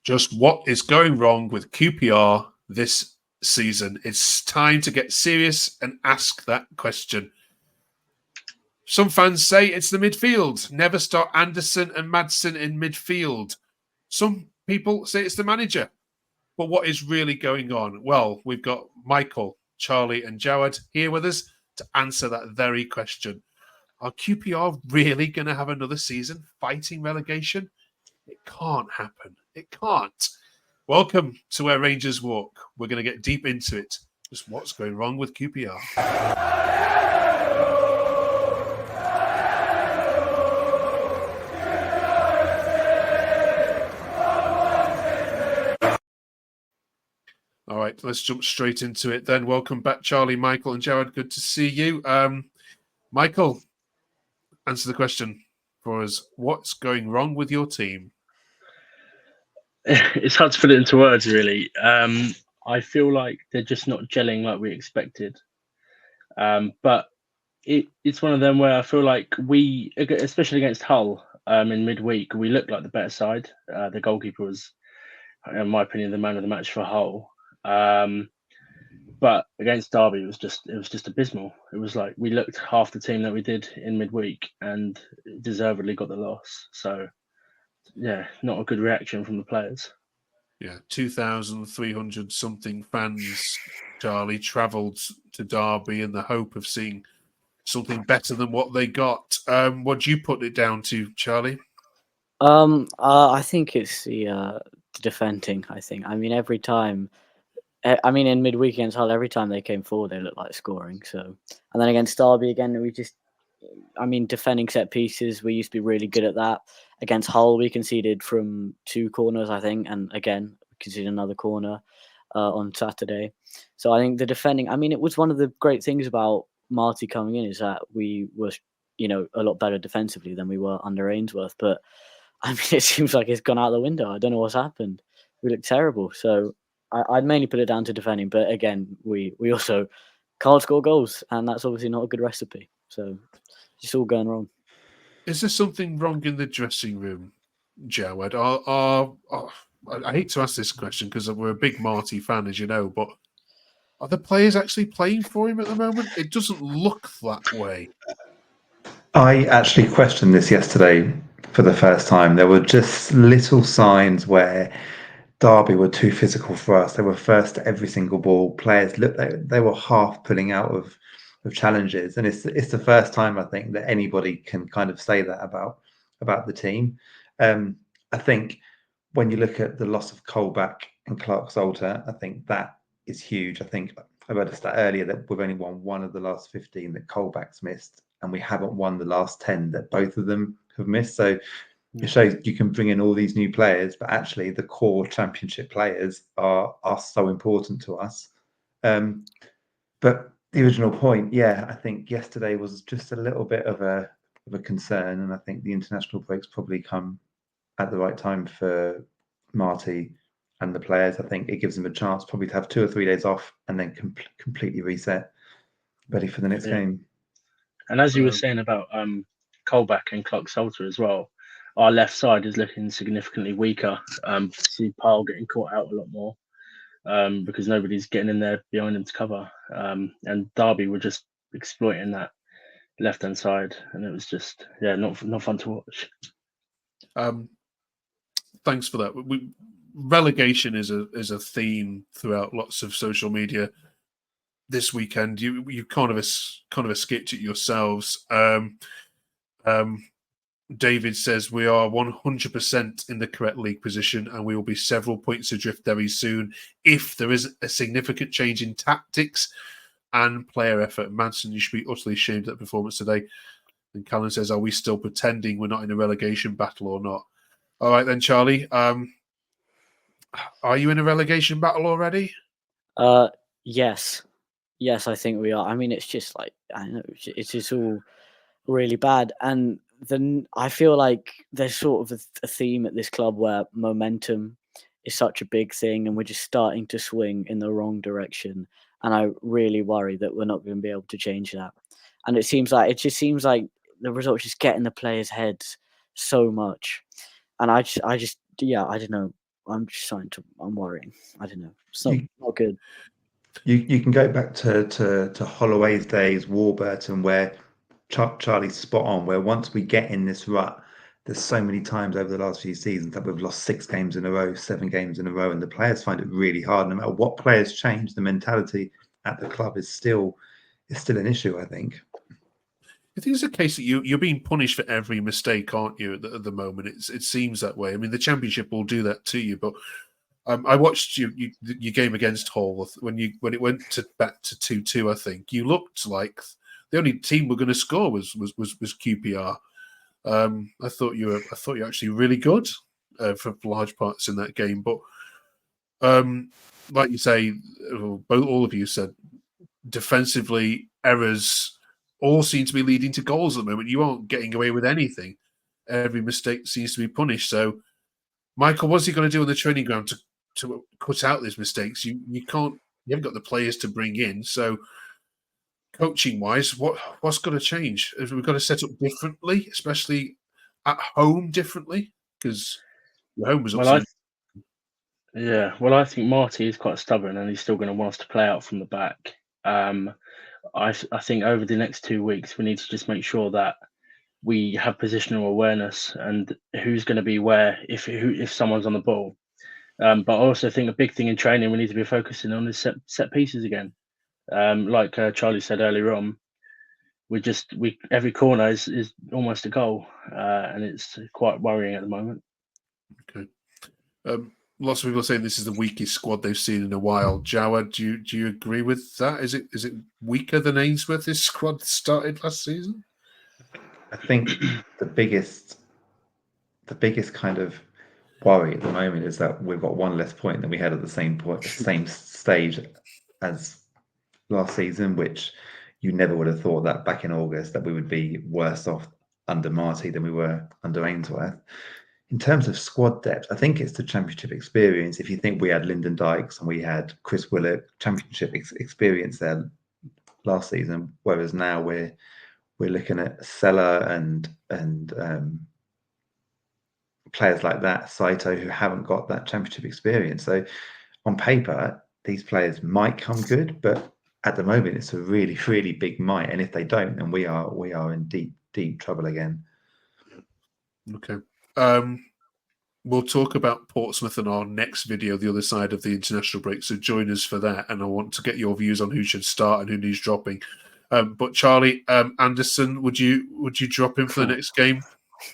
Just what is going wrong with QPR this season? It's time to get serious and ask that question. Some fans say it's the midfield. Never start Anderson and Madsen in midfield. Some people say it's the manager. But what is really going on? Well, we've got Michael, Charlie, and Jawad here with us to answer that very question. Are QPR really going to have another season fighting relegation? It can't happen. It can't. Welcome to Where Rangers Walk. We're going to get deep into it. Just what's going wrong with QPR? All right, let's jump straight into it then. Welcome back, Charlie, Michael, and Jared. Good to see you. Michael, answer the question for us. What's going wrong with your team? It's hard to put it into words, really. I feel like they're just not gelling like we expected. But it's one of them where I feel like we, especially against Hull in midweek, we looked like the better side. The goalkeeper was, in my opinion, the man of the match for Hull. But against Derby, it was just abysmal. It was like we looked half the team that we did in midweek and deservedly got the loss. So, yeah, not a good reaction from the players. Yeah, 2,300 something fans, Charlie, travelled to Derby in the hope of seeing something better than what they got. What do you put it down to, Charlie? I think it's the defending. I mean, every time. I mean, in midweek against Hull, every time they came forward, they looked like scoring. So, and then against Derby again, defending set pieces, we used to be really good at that. Against Hull, we conceded from 2 corners, I think, and again, we conceded another corner on Saturday. So I think the defending. I mean, it was one of the great things about Marty coming in is that we were, a lot better defensively than we were under Ainsworth. But I mean, it seems like it's gone out the window. I don't know what's happened. We look terrible. So I'd mainly put it down to defending. But again, we also can't score goals, and that's obviously not a good recipe. So it's all going wrong. Is there something wrong in the dressing room, Jawad? I hate to ask this question because we're a big Marty fan, as you know, but are the players actually playing for him at the moment? It doesn't look that way. I actually questioned this yesterday for the first time. There were just little signs where Derby were too physical for us. They were first to every single ball. Players looked they were half pulling out of challenges, and it's the first time I think that anybody can kind of say that about the team. I think when you look at the loss of Colback and Clark-Salter, I think that is huge. I think I read a stat earlier that we've only won one of the last 15 that Colback's missed, and we haven't won the last 10 that both of them have missed. So it shows you can bring in all these new players, but actually the core championship players are so important to us. But the original point, I think yesterday was just a little bit of a concern, and I think the international breaks probably come at the right time for Marty and the players. I think it gives them a chance probably to have 2 or 3 days off and then completely reset, ready for the next game. And as you were saying about Colback and Clark-Salter as well, our left side is looking significantly weaker. See Pyle getting caught out a lot more because nobody's getting in there behind him to cover. And Derby were just exploiting that left-hand side, and it was just not fun to watch. Thanks for that. Relegation is a theme throughout lots of social media this weekend. You kind of escaped it yourselves. David says we are 100% in the correct league position, and we will be several points adrift very soon if there is a significant change in tactics and player effort. Manson, you should be utterly ashamed of that performance today. And Callan says, are we still pretending we're not in a relegation battle or not? All right then, Charlie. Are you in a relegation battle already? Yes, I think we are. I mean, it's just like I know it's just all really bad, and then I feel like there's sort of a theme at this club where momentum is such a big thing, and we're just starting to swing in the wrong direction. And I really worry that we're not going to be able to change that. And it just seems like the results just get in the players' heads so much. And I don't know. I'm worrying. I don't know. It's not good. You can go back to Holloway's days, Warburton, where Charlie's spot on. Where once we get in this rut, there's so many times over the last few seasons that we've lost 6 games in a row, 7 games in a row, and the players find it really hard. No matter what players change, the mentality at the club is still an issue, I think. I think it's a case that you're being punished for every mistake, aren't you? At the moment, it seems that way. I mean, the Championship will do that to you, but I watched your game against Hull when it went back to 2-2. I think you looked like the only team we're going to score was QPR. I thought you were actually really good for large parts in that game, but like you say, all of you said, defensively errors all seem to be leading to goals at the moment. You aren't getting away with anything. Every mistake seems to be punished. So, Michael, what's he going to do on the training ground to cut out these mistakes? You haven't got the players to bring in. So, coaching wise, what's got to change? Have we got to set up differently, especially at home differently? Because the home was upset. I think Marty is quite stubborn, and he's still going to want us to play out from the back. I think over the next 2 weeks, we need to just make sure that we have positional awareness and who's going to be where if someone's on the ball. But I also think a big thing in training we need to be focusing on is set pieces again. Like Charlie said earlier on, every corner is almost a goal, and it's quite worrying at the moment. Okay. Lots of people are saying this is the weakest squad they've seen in a while. Jawad, do you agree with that? Is it weaker than Ainsworth? This squad started last season. I think the biggest kind of worry at the moment is that we've got 1 less point than we had at the same stage as last season, which you never would have thought that back in August that we would be worse off under Marty than we were under Ainsworth. In terms of squad depth, I think it's the Championship experience. If you think we had Lyndon Dykes and we had Chris Willett, Championship experience there last season, whereas now we're looking at Sella and players like that, Saito, who haven't got that Championship experience. So on paper, these players might come good, but at the moment, it's a really, really big might. And if they don't, then we are in deep trouble again. Okay. We'll talk about Portsmouth in our next video, the other side of the international break. So join us for that. And I want to get your views on who should start and who needs dropping. But Charlie Anderson, would you drop him for the next game?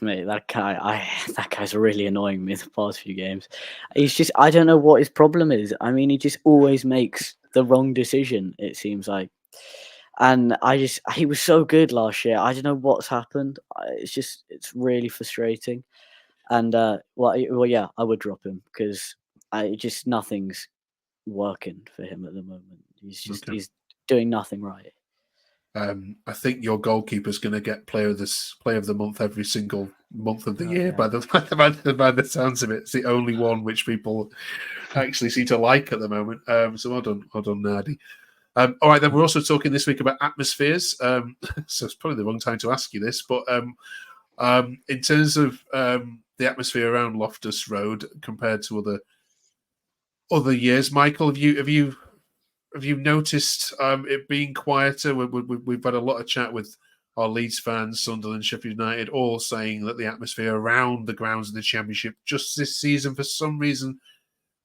Mate, that guy's really annoying me the past few games. He's just, I don't know what his problem is. I mean, he just always makes the wrong decision, it seems like. And he was so good last year. I don't know what's happened. It's really frustrating. And I would drop him because nothing's working for him at the moment. He's doing nothing right. I think your goalkeeper's going to get player of the month every single month of the year. By the sounds of it, it's the only one which people actually seem to like at the moment. So well done, Nardi. All right, then we're also talking this week about atmospheres. So it's probably the wrong time to ask you this, but in terms of the atmosphere around Loftus Road compared to other years, Michael, have you noticed it being quieter? We've had a lot of chat with our Leeds fans, Sunderland, Sheffield United, all saying that the atmosphere around the grounds of the Championship just this season, for some reason,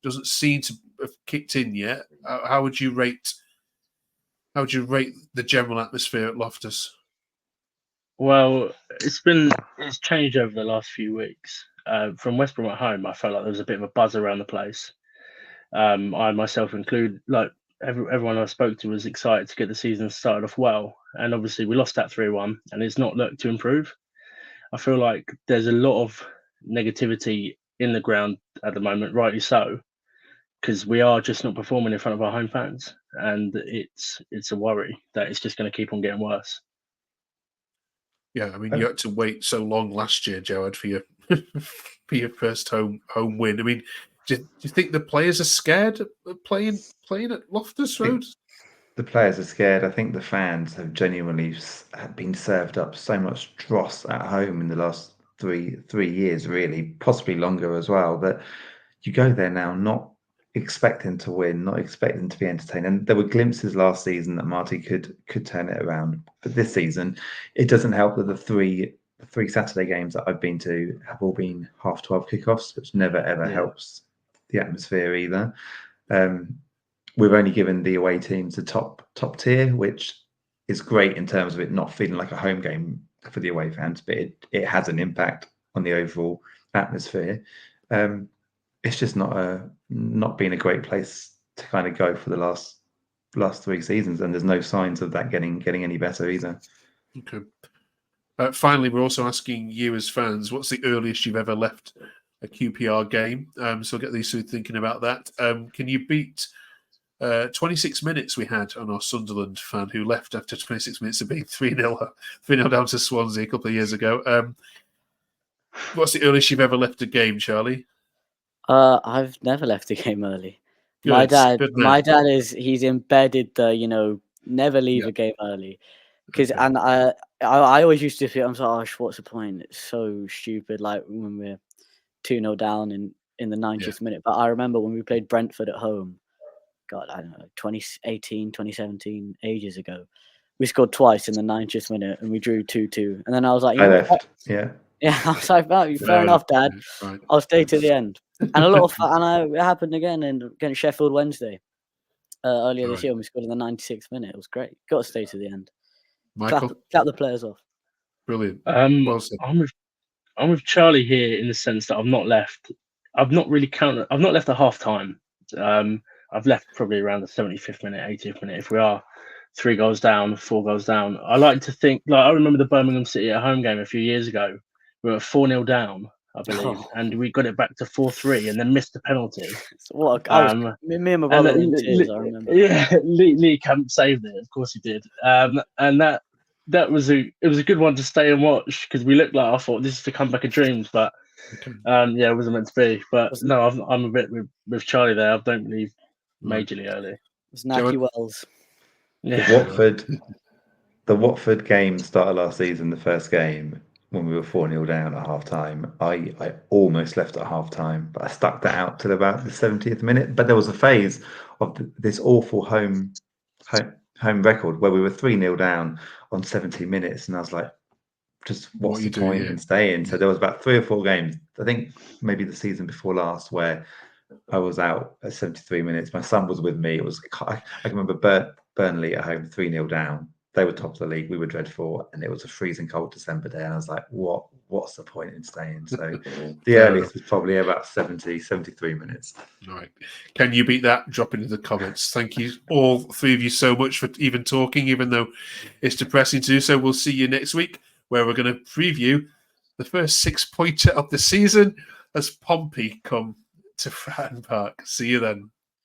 doesn't seem to have kicked in yet. How would you rate the general atmosphere at Loftus? Well, it's changed over the last few weeks. From West Brom at home, I felt like there was a bit of a buzz around the place. I myself include, like everyone I spoke to was excited to get the season started off well. And obviously we lost that 3-1 and it's not looked to improve. I feel like there's a lot of negativity in the ground at the moment, rightly so, because we are just not performing in front of our home fans. And it's a worry that it's just going to keep on getting worse. Yeah, I mean, you had to wait so long last year, Jawad, for your first home win. I mean, do you think the players are scared of playing at Loftus Road? The players are scared. I think the fans have genuinely been served up so much dross at home in the last three years, really, possibly longer as well. That you go there now not expecting to win, not expecting to be entertained. And there were glimpses last season that Marty could turn it around. But this season, it doesn't help that the three Saturday games that I've been to have all been 12:30 kickoffs, which never ever helps the atmosphere either. We've only given the away teams the top tier, which is great in terms of it not feeling like a home game for the away fans, but it has an impact on the overall atmosphere. It's just not been a great place to kind of go for the last 3 seasons, and there's no signs of that getting any better either. Okay. Finally, we're also asking you as fans, what's the earliest you've ever left a QPR game? So I'll get these two thinking about that. Can you beat 26 minutes we had on our Sunderland fan who left after 26 minutes of being 3-0 down to Swansea a couple of years ago? What's the earliest you've ever left a game, Charlie? I've never left a game early. My dad he's embedded the never leave a game early, because and I always used to feel, I'm like, oh, what's the point? It's so stupid. Like when we're 2-0 down in the 90th minute. But I remember when we played Brentford at home. God, I don't know, 2018, 2017, ages ago. We scored twice in the 90th minute and we drew 2-2. And then I was like, I was like, fair enough, Dad. Right. I'll stay to the end. And a lot of it happened again against Sheffield Wednesday earlier this year when we scored in the 96th minute. It was great. Got to stay to the end. Michael? Clap the players off. Brilliant. Well said. I'm with Charlie here in the sense that I've not left at half time. I've left probably around the 75th minute, 80th minute. If we are 3 goals down, 4 goals down, I like to think, like I remember the Birmingham City at home game a few years ago. We were 4-0 down, I believe, and we got it back to 4-3 and then missed the penalty. Me and my brother were in tears, I remember. Yeah, Lee Camp saved it. Of course he did. And that was a good one to stay and watch, because we looked like, I thought this is the comeback of dreams, but it wasn't meant to be. But no, I'm a bit with Charlie there. I don't believe majorly early. It's Naki Wells. Yeah. The Watford game started last season, the first game, when we were 4-0 down at half time. I almost left at half time, but I stuck that out till about the 70th minute. But there was a phase of this awful home record where we were 3-0 down on 70 minutes, and I was like, just what's the point in staying? So there was about 3 or 4 games, I think maybe the season before last, where I was out at 73 minutes. My son was with me. It was I can remember Burnley at home 3-0 down. They were top of the league. We were dreadful, and it was a freezing cold December day. And I was like, what's the point in staying? So the earliest was probably about 73 minutes. All right. Can you beat that? Drop it in the comments. Thank you, all 3 of you, so much for even talking, even though it's depressing to do so. We'll see you next week, where we're going to preview the first 6-pointer of the season as Pompey come to Fratton Park. See you then.